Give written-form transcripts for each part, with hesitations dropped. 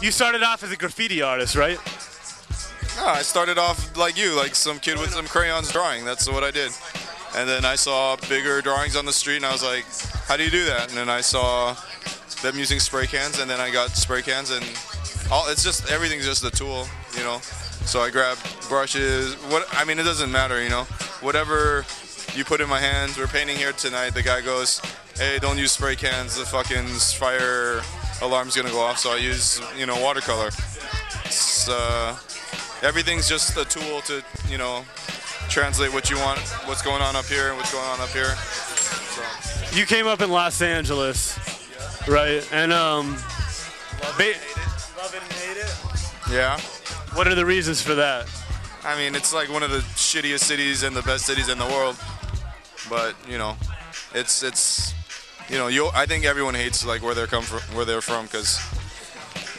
You started off as a graffiti artist, right? No, I started off like you, like some kid with some crayons drawing. That's what I did. And then I saw bigger drawings on the street, and I was like, how do you do that? And then I saw them using spray cans, and then I got spray cans, and it's just, everything's just a tool, you know? So I grabbed brushes, it doesn't matter, you know? Whatever you put in my hands, we're painting here tonight, the guy goes, hey, don't use spray cans, the fucking fire alarm's gonna go off, so I use, you know, watercolor. It's, everything's just a tool to, you know, translate what you want, what's going on up here and what's going on up here. So. You came up in Los Angeles, right? And love it and hate it. Yeah. What are the reasons for that? I mean, it's like one of the shittiest cities and the best cities in the world. But you know, it's you know, I think everyone hates like where they're from, because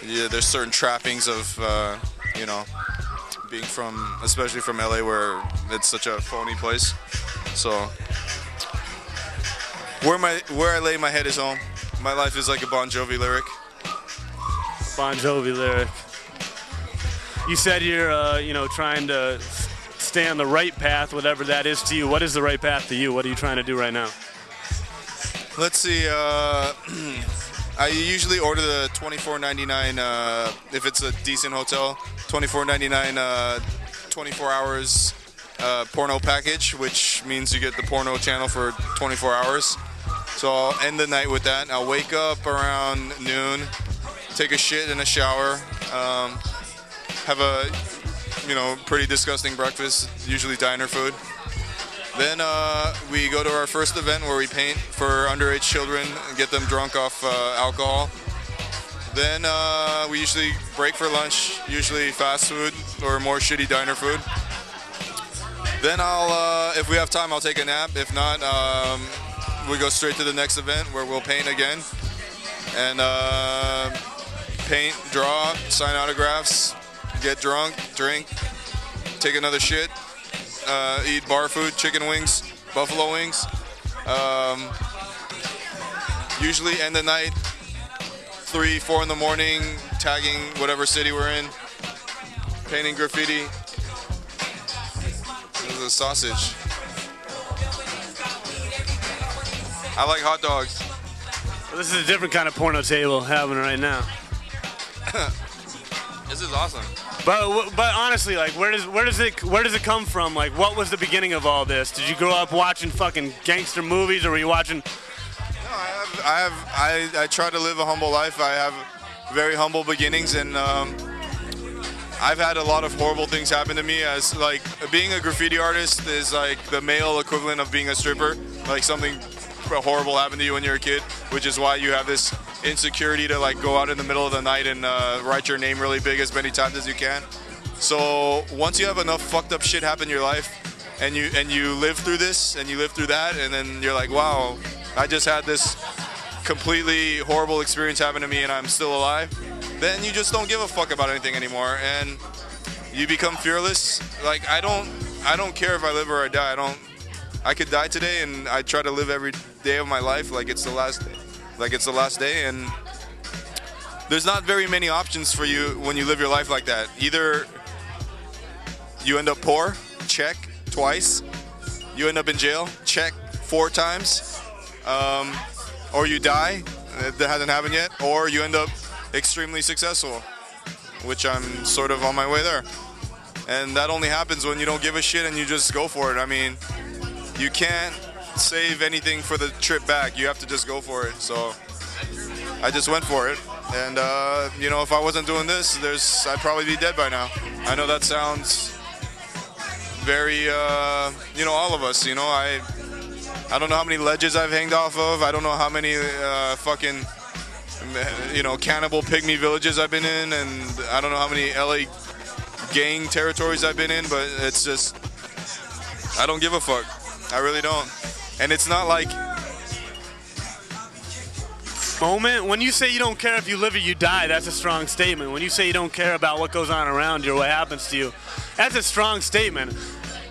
yeah, there's certain trappings of you know, being from, especially from LA, where it's such a phony place. So where I lay my head is home. My life is like a Bon Jovi lyric. Bon Jovi lyric. You said you're you know, trying to stay on the right path, whatever that is to you. What is the right path to you? What are you trying to do right now? Let's see. I usually order the $24.99 if it's a decent hotel. $24.99 24 hours porno package, which means you get the porno channel for 24 hours. So I'll end the night with that. I'll wake up around noon, take a shit and a shower, have a, you know, pretty disgusting breakfast, usually diner food. Then we go to our first event where we paint for underage children and get them drunk off alcohol. Then we usually break for lunch, usually fast food or more shitty diner food. Then if we have time, I'll take a nap. If not, we go straight to the next event where we'll paint again. And paint, draw, sign autographs, get drunk, drink, take another shit. Eat bar food, chicken wings, buffalo wings. Usually end the night 3, 4 in the morning, tagging whatever city we're in, painting graffiti. This is a sausage. I like hot dogs. Well, this is a different kind of porno table happening right now. This is awesome. But honestly, like, where does it come from? Like, what was the beginning of all this? Did you grow up watching fucking gangster movies, or were you watching? No, I try to live a humble life. I have very humble beginnings, and I've had a lot of horrible things happen to me. As like being a graffiti artist is like the male equivalent of being a stripper. Like something horrible happened to you when you're a kid, which is why you have this insecurity to like go out in the middle of the night and write your name really big as many times as you can. So once you have enough fucked up shit happen in your life, and you live through this and you live through that, and then you're like, wow, I just had this completely horrible experience happen to me and I'm still alive, then you just don't give a fuck about anything anymore, and you become fearless. Like I don't care if I live or I die. I could die today, and I try to live every day of my life like it's the last day, and there's not very many options for you when you live your life like that. Either you end up poor, check, twice. You end up in jail, check, 4 times. Or you die, that hasn't happened yet. Or you end up extremely successful, which I'm sort of on my way there. And that only happens when you don't give a shit and you just go for it. I mean, you can't save anything for the trip back. You have to just go for it. So I just went for it. And, you know, if I wasn't doing this, I'd probably be dead by now. I know that sounds very, you know, all of us, you know, I don't know how many ledges I've hanged off of. I don't know how many fucking, you know, cannibal pygmy villages I've been in. And I don't know how many LA gang territories I've been in, but it's just, I don't give a fuck. I really don't. And it's not like... Moment, when you say you don't care if you live or you die, that's a strong statement. When you say you don't care about what goes on around you or what happens to you, that's a strong statement.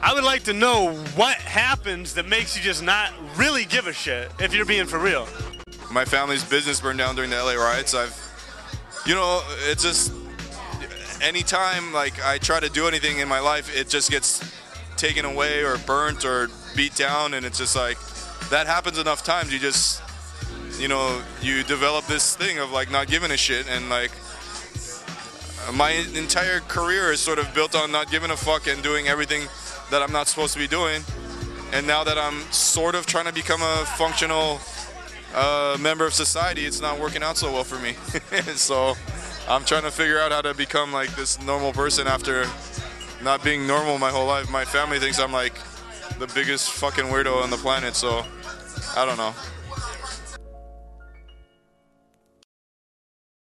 I would like to know what happens that makes you just not really give a shit, if you're being for real. My family's business burned down during the LA riots. you know, it's just anytime like I try to do anything in my life, it just gets taken away or burnt or beat down, and it's just like that happens enough times. You just, you know, you develop this thing of like not giving a shit, and like my entire career is sort of built on not giving a fuck and doing everything that I'm not supposed to be doing. And now that I'm sort of trying to become a functional member of society, it's not working out so well for me. So I'm trying to figure out how to become like this normal person after not being normal my whole life. My family thinks I'm like the biggest fucking weirdo on the planet, so I don't know.